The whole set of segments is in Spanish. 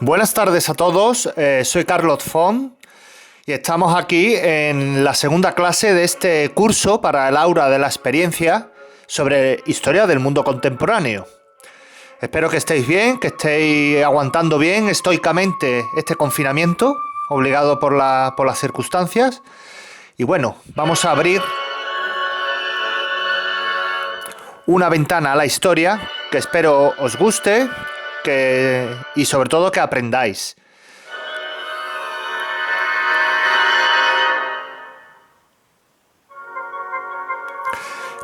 Buenas tardes a todos, soy Carlos Font y estamos aquí en la segunda clase de este curso para el aula de la experiencia sobre historia del mundo contemporáneo. Espero que estéis bien, que estéis aguantando bien estoicamente este confinamiento obligado por las circunstancias. Y bueno, vamos a abrir una ventana a la historia que espero os guste y sobre todo que aprendáis.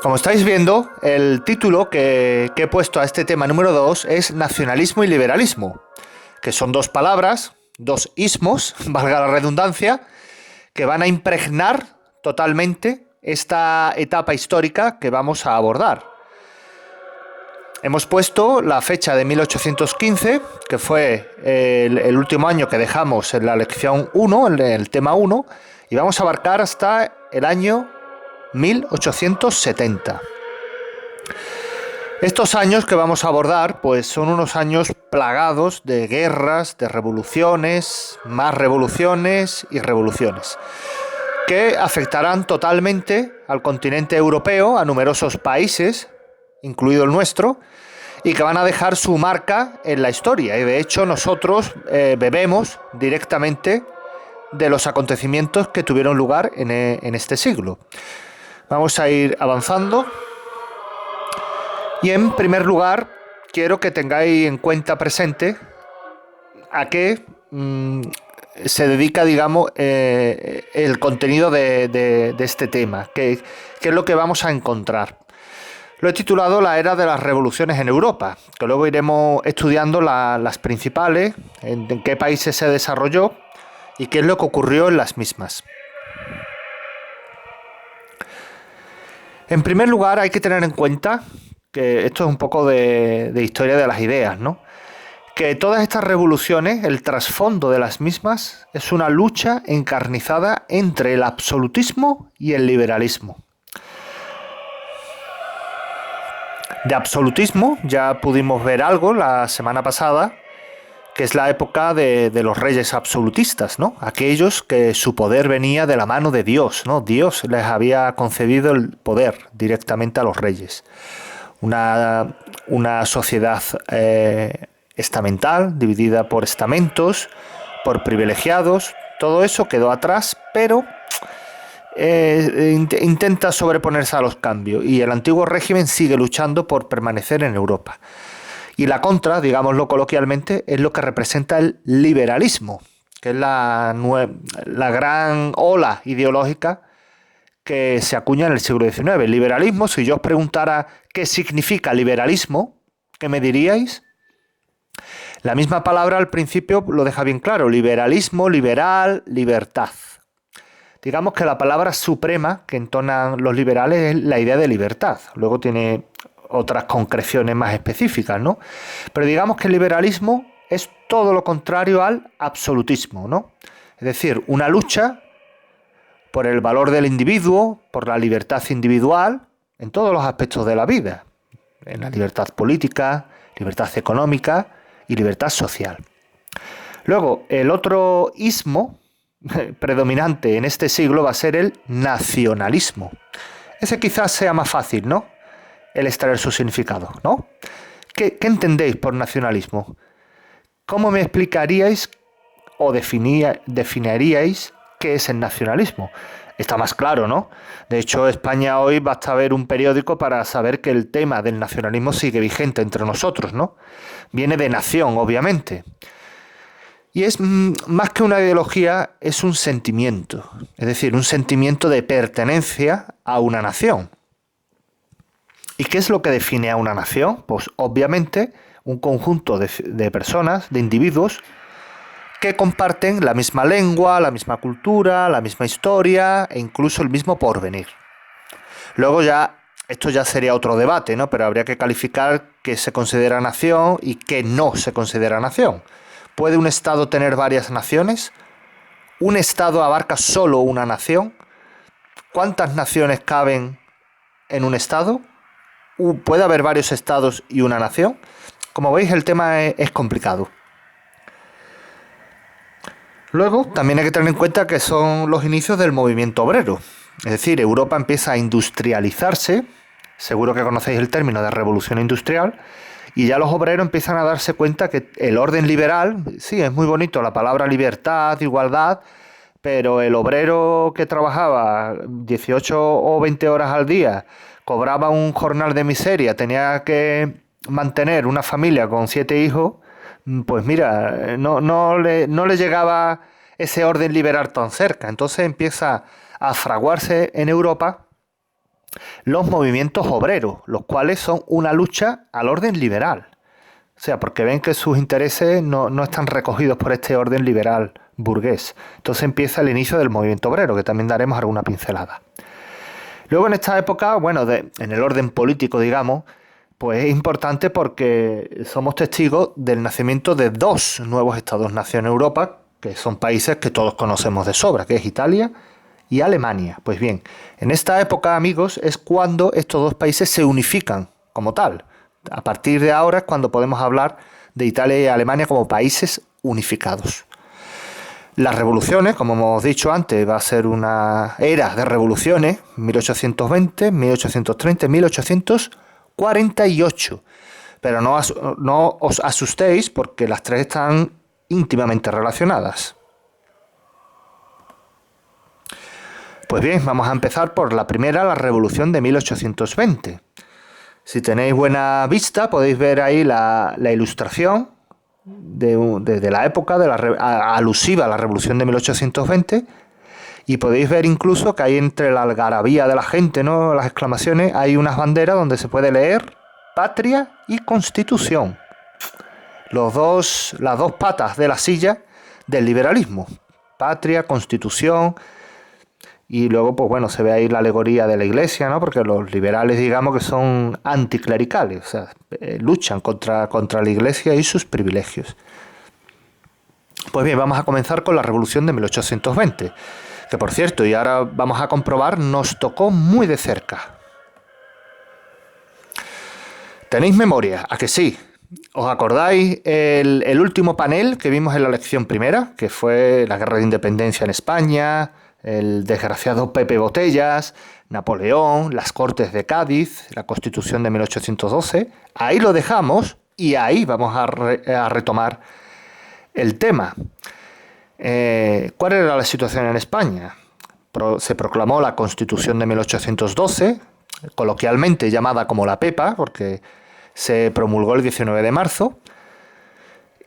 Como estáis viendo, el título que he puesto a este tema número 2 es nacionalismo y liberalismo, que son dos palabras, dos ismos, valga la redundancia, que van a impregnar totalmente esta etapa histórica que vamos a abordar. Hemos puesto la fecha de 1815, que fue el último año que dejamos en la lección 1, en el tema 1, y vamos a abarcar hasta el año 1870. Estos años que vamos a abordar, pues son unos años plagados de guerras, de revoluciones, más revoluciones y revoluciones, que afectarán totalmente al continente europeo, a numerosos países, incluido el nuestro, y que van a dejar su marca en la historia. Y de hecho nosotros bebemos directamente de los acontecimientos que tuvieron lugar en este siglo. Vamos a ir avanzando. Y en primer lugar, quiero que tengáis en cuenta presente a qué se dedica, digamos, el contenido de este tema, qué es lo que vamos a encontrar. Lo he titulado La era de las revoluciones en Europa, que luego iremos estudiando las principales, en qué países se desarrolló y qué es lo que ocurrió en las mismas. En primer lugar, hay que tener en cuenta que esto es un poco de historia de las ideas, ¿no? Que todas estas revoluciones, el trasfondo de las mismas, es una lucha encarnizada entre el absolutismo y el liberalismo. De absolutismo ya pudimos ver algo la semana pasada, que es la época de los reyes absolutistas, ¿no? Aquellos que su poder venía de la mano de Dios, ¿no? Dios les había concedido el poder directamente a los reyes. Una sociedad estamental, dividida por estamentos, por privilegiados, todo eso quedó atrás, pero intenta sobreponerse a los cambios y el antiguo régimen sigue luchando por permanecer en Europa. Y la contra, digámoslo coloquialmente, es lo que representa el liberalismo, que es la gran ola ideológica que se acuña en el siglo XIX. El liberalismo, si yo os preguntara qué significa liberalismo, ¿qué me diríais? La misma palabra al principio lo deja bien claro: liberalismo, liberal, libertad. Digamos que la palabra suprema que entonan los liberales es la idea de libertad. Luego tiene otras concreciones más específicas, ¿no? Pero digamos que el liberalismo es todo lo contrario al absolutismo, ¿no? Es decir, una lucha por el valor del individuo, por la libertad individual, en todos los aspectos de la vida. En la libertad política, libertad económica y libertad social. Luego, el otro ismo predominante en este siglo va a ser el nacionalismo. Ese quizás sea más fácil, ¿no? El extraer su significado, ¿no? ¿Qué entendéis por nacionalismo? ¿Cómo me explicaríais o definiríais qué es el nacionalismo? Está más claro, ¿no? De hecho, España hoy basta ver un periódico para saber que el tema del nacionalismo sigue vigente entre nosotros, ¿no? Viene de nación, obviamente. Y es más que una ideología, es un sentimiento. Es decir, un sentimiento de pertenencia a una nación. ¿Y qué es lo que define a una nación? Pues obviamente un conjunto de personas, de individuos, que comparten la misma lengua, la misma cultura, la misma historia e incluso el mismo porvenir. Luego esto ya sería otro debate, ¿no? Pero habría que calificar qué se considera nación y qué no se considera nación. ¿Puede un Estado tener varias naciones? ¿Un Estado abarca solo una nación? ¿Cuántas naciones caben en un Estado? ¿Puede haber varios Estados y una nación? Como veis, el tema es complicado. Luego, también hay que tener en cuenta que son los inicios del movimiento obrero. Es decir, Europa empieza a industrializarse, seguro que conocéis el término de revolución industrial, y ya los obreros empiezan a darse cuenta que el orden liberal, sí, es muy bonito la palabra libertad, igualdad, pero el obrero que trabajaba 18 o 20 horas al día, cobraba un jornal de miseria, tenía que mantener una familia con 7 hijos, pues mira, no le llegaba ese orden liberal tan cerca. Entonces empieza a fraguarse en Europa los movimientos obreros, los cuales son una lucha al orden liberal. O sea, porque ven que sus intereses no están recogidos por este orden liberal burgués. Entonces empieza el inicio del movimiento obrero, que también daremos alguna pincelada. Luego en esta época, bueno, en el orden político, digamos, pues es importante porque somos testigos del nacimiento de dos nuevos estados-nación en Europa, que son países que todos conocemos de sobra, que es Italia y Alemania. Pues bien, en esta época, amigos, es cuando estos dos países se unifican como tal. A partir de ahora es cuando podemos hablar de Italia y Alemania como países unificados. Las revoluciones, como hemos dicho antes, va a ser una era de revoluciones, 1820, 1830, 1848. Pero no os asustéis porque las tres están íntimamente relacionadas. Pues bien, vamos a empezar por la primera, la revolución de 1820. Si tenéis buena vista, podéis ver ahí la ilustración de la época alusiva a la revolución de 1820, y podéis ver incluso que hay entre la algarabía de la gente, ¿no?, las exclamaciones, hay unas banderas donde se puede leer patria y constitución, las dos patas de la silla del liberalismo, patria, constitución. Y luego, pues bueno, se ve ahí la alegoría de la Iglesia, ¿no? Porque los liberales, digamos que son anticlericales, o sea, luchan contra la Iglesia y sus privilegios. Pues bien, vamos a comenzar con la Revolución de 1820, que por cierto, y ahora vamos a comprobar, nos tocó muy de cerca. ¿Tenéis memoria? ¿A que sí? ¿Os acordáis el último panel que vimos en la lección primera, que fue la Guerra de Independencia en España, el desgraciado Pepe Botellas, Napoleón, las Cortes de Cádiz, la Constitución de 1812? Ahí lo dejamos y ahí vamos a retomar el tema. ¿Cuál era la situación en España? Se proclamó la Constitución de 1812, coloquialmente llamada como la Pepa, porque se promulgó el 19 de marzo,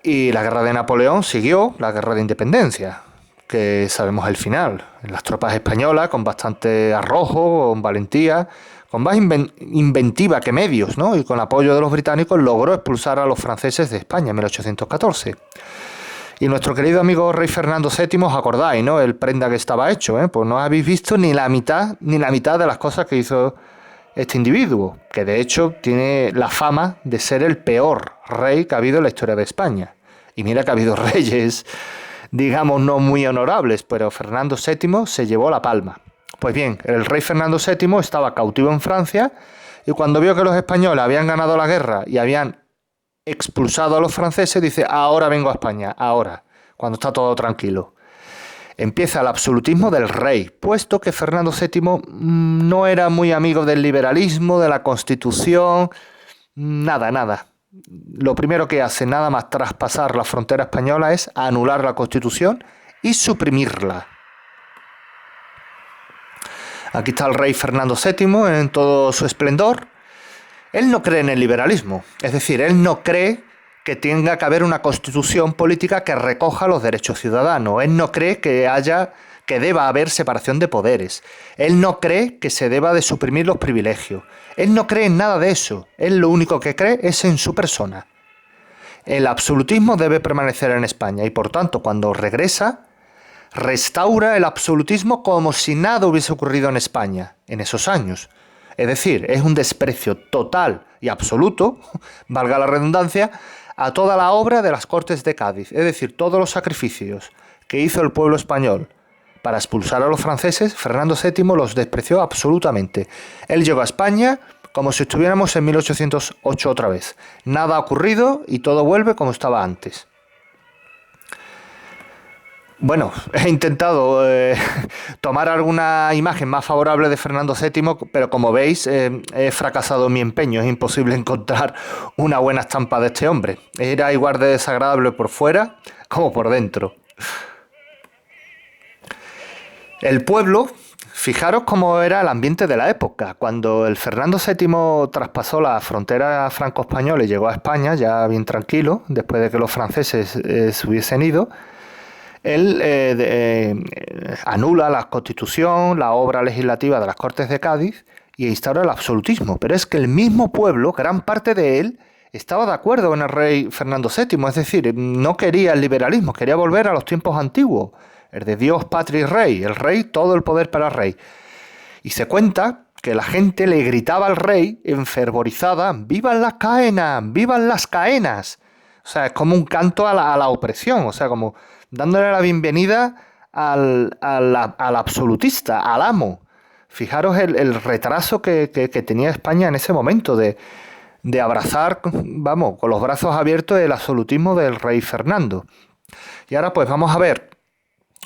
y la Guerra de Napoleón siguió, la Guerra de Independencia, que sabemos el final. Las tropas españolas, con bastante arrojo, con valentía, con más inventiva que medios, ¿no?, y con apoyo de los británicos, logró expulsar a los franceses de España en 1814. Y nuestro querido amigo rey Fernando VII, os acordáis, ¿no?, el prenda que estaba hecho, ¿eh? Pues no habéis visto ni la mitad de las cosas que hizo este individuo, que de hecho tiene la fama de ser el peor rey que ha habido en la historia de España. Y mira que ha habido reyes, digamos, no muy honorables, pero Fernando VII se llevó la palma. Pues bien, el rey Fernando VII estaba cautivo en Francia, y cuando vio que los españoles habían ganado la guerra y habían expulsado a los franceses, dice: ahora vengo a España, ahora, cuando está todo tranquilo. Empieza el absolutismo del rey, puesto que Fernando VII no era muy amigo del liberalismo, de la Constitución, nada. Lo primero que hace, nada más traspasar la frontera española, es anular la Constitución y suprimirla. Aquí está el rey Fernando VII en todo su esplendor. Él no cree en el liberalismo, es decir, él no cree que tenga que haber una constitución política que recoja los derechos ciudadanos. Él no cree que deba haber separación de poderes. Él no cree que se deba de suprimir los privilegios. Él no cree en nada de eso. Él lo único que cree es en su persona. El absolutismo debe permanecer en España y, por tanto, cuando regresa, restaura el absolutismo como si nada hubiese ocurrido en España en esos años. Es decir, es un desprecio total y absoluto, valga la redundancia, a toda la obra de las Cortes de Cádiz. Es decir, todos los sacrificios que hizo el pueblo español para expulsar a los franceses, Fernando VII los despreció absolutamente. Él llegó a España como si estuviéramos en 1808 otra vez. Nada ha ocurrido y todo vuelve como estaba antes. Bueno, he intentado tomar alguna imagen más favorable de Fernando VII, pero como veis, he fracasado en mi empeño. Es imposible encontrar una buena estampa de este hombre. Era igual de desagradable por fuera como por dentro. El pueblo, fijaros cómo era el ambiente de la época. Cuando el Fernando VII traspasó la frontera franco-española y llegó a España, ya bien tranquilo, después de que los franceses se hubiesen ido, él anula la Constitución, la obra legislativa de las Cortes de Cádiz y instaura el absolutismo. Pero es que el mismo pueblo, gran parte de él, estaba de acuerdo con el rey Fernando VII, es decir, no quería el liberalismo, quería volver a los tiempos antiguos, el de Dios, patria y rey, el rey, todo el poder para el rey. Y se cuenta que la gente le gritaba al rey, enfervorizada, ¡vivan las caenas! ¡Vivan las caenas! O sea, es como un canto a la opresión, o sea, como dándole la bienvenida al absolutista, al amo. Fijaros el retraso que tenía España en ese momento de abrazar, vamos, con los brazos abiertos el absolutismo del rey Fernando. Y ahora pues vamos a ver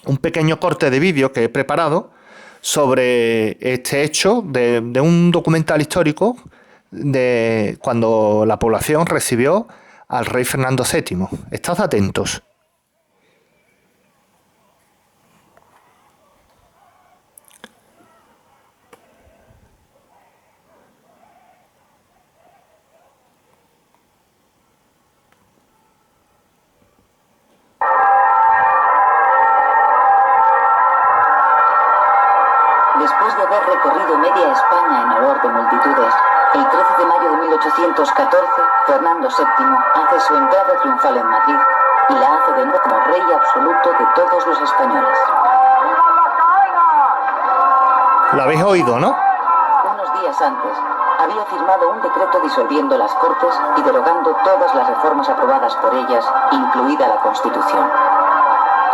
un pequeño corte de vídeo que he preparado sobre este hecho de un documental histórico de cuando la población recibió al rey Fernando VII. Estad atentos. Después de haber recorrido media España en olor de multitudes, el 13 de mayo de 1814, Fernando VII hace su entrada triunfal en Madrid y la hace de nuevo como rey absoluto de todos los españoles. Lo habéis oído, ¿no? Unos días antes, había firmado un decreto disolviendo las Cortes y derogando todas las reformas aprobadas por ellas, incluida la Constitución.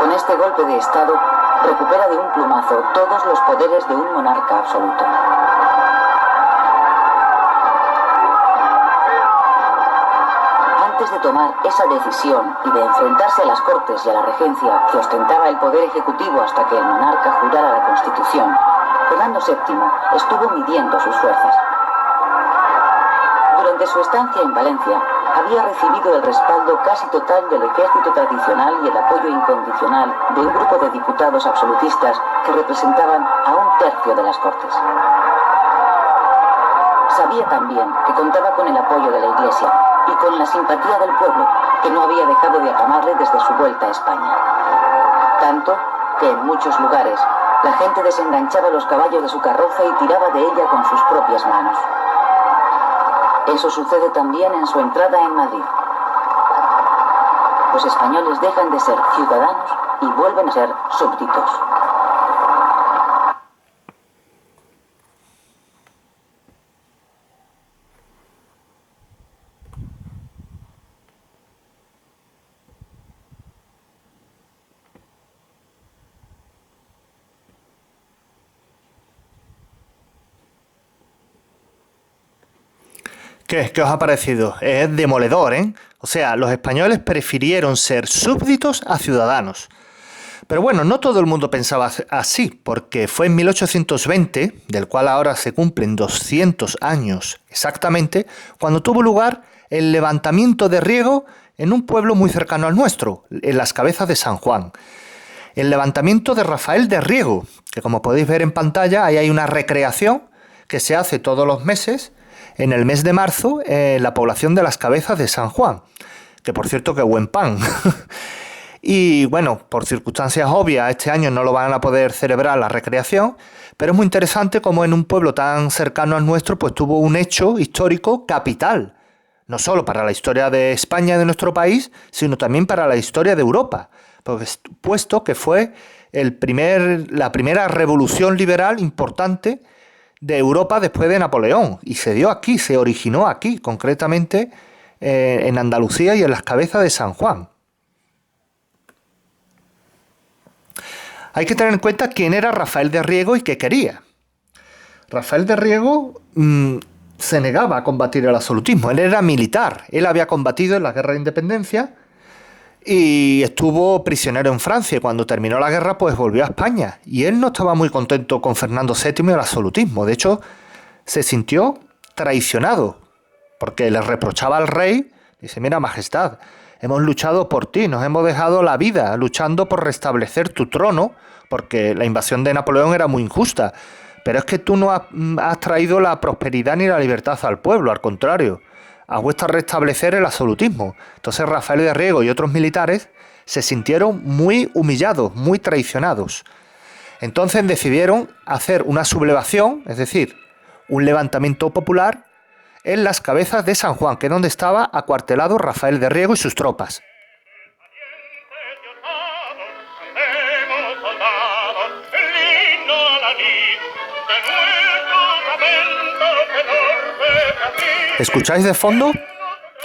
Con este golpe de Estado, recupera de un plumazo todos los poderes de un monarca absoluto. Antes de tomar esa decisión y de enfrentarse a las Cortes y a la regencia que ostentaba el poder ejecutivo hasta que el monarca jurara la Constitución, Fernando VII estuvo midiendo sus fuerzas. Durante su estancia en Valencia, había recibido el respaldo casi total del ejército tradicional y el apoyo incondicional de un grupo de diputados absolutistas que representaban a un tercio de las Cortes. Sabía también que contaba con el apoyo de la Iglesia y con la simpatía del pueblo, que no había dejado de aclamarle desde su vuelta a España. Tanto que en muchos lugares la gente desenganchaba los caballos de su carroza y tiraba de ella con sus propias manos. Eso sucede también en su entrada en Madrid. Los españoles dejan de ser ciudadanos y vuelven a ser súbditos. ¿Qué os ha parecido? Es demoledor, ¿eh? O sea, los españoles prefirieron ser súbditos a ciudadanos. Pero bueno, no todo el mundo pensaba así, porque fue en 1820, del cual ahora se cumplen 200 años exactamente, cuando tuvo lugar el levantamiento de Riego en un pueblo muy cercano al nuestro, en las Cabezas de San Juan. El levantamiento de Rafael de Riego, que como podéis ver en pantalla, ahí hay una recreación que se hace todos los meses, en el mes de marzo, en la población de las Cabezas de San Juan, que por cierto, qué buen pan. Y bueno, por circunstancias obvias, este año no lo van a poder celebrar la recreación, pero es muy interesante como en un pueblo tan cercano al nuestro, pues tuvo un hecho histórico capital, no solo para la historia de España, de nuestro país, sino también para la historia de Europa, puesto que fue la primera revolución liberal importante de Europa después de Napoleón, y se dio aquí, se originó aquí, concretamente en Andalucía y en las Cabezas de San Juan. Hay que tener en cuenta quién era Rafael de Riego y qué quería. Rafael de Riego se negaba a combatir el absolutismo, él era militar, él había combatido en la Guerra de Independencia y estuvo prisionero en Francia. Y cuando terminó la guerra, pues volvió a España. Y él no estaba muy contento con Fernando VII y el absolutismo. De hecho, se sintió traicionado, porque le reprochaba al rey, dice, mira, majestad, hemos luchado por ti, nos hemos dejado la vida luchando por restablecer tu trono, porque la invasión de Napoleón era muy injusta. Pero es que tú no has traído la prosperidad ni la libertad al pueblo, al contrario, has vuelto a restablecer el absolutismo. Entonces Rafael de Riego y otros militares se sintieron muy humillados, muy traicionados. Entonces decidieron hacer una sublevación, es decir, un levantamiento popular en las Cabezas de San Juan, que es donde estaba acuartelado Rafael de Riego y sus tropas. ¿Escucháis de fondo?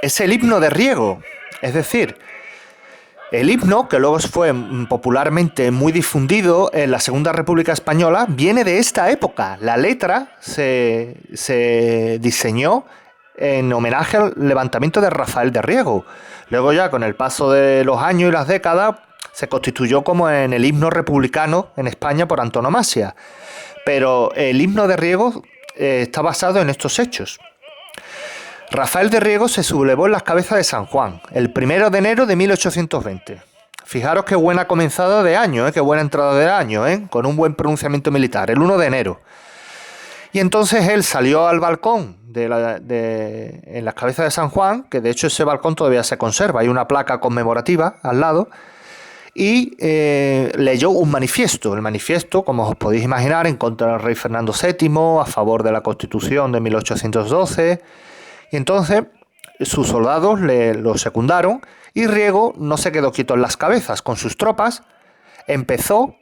Es el himno de Riego. Es decir, el himno, que luego fue popularmente muy difundido en la Segunda República Española, viene de esta época. La letra se diseñó en homenaje al levantamiento de Rafael de Riego. Luego ya, con el paso de los años y las décadas, se constituyó como en el himno republicano en España por antonomasia. Pero el himno de Riego está basado en estos hechos. Rafael de Riego se sublevó en las Cabezas de San Juan, el 1 de enero de 1820. Fijaros qué buena comenzada de año, qué buena entrada del año, con un buen pronunciamiento militar, el 1 de enero. Y entonces él salió al balcón en las Cabezas de San Juan, que de hecho ese balcón todavía se conserva, hay una placa conmemorativa al lado, y leyó un manifiesto. El manifiesto, como os podéis imaginar, en contra del rey Fernando VII, a favor de la Constitución de 1812. Y entonces sus soldados lo secundaron y Riego no se quedó quieto en las Cabezas. Con sus tropas empezó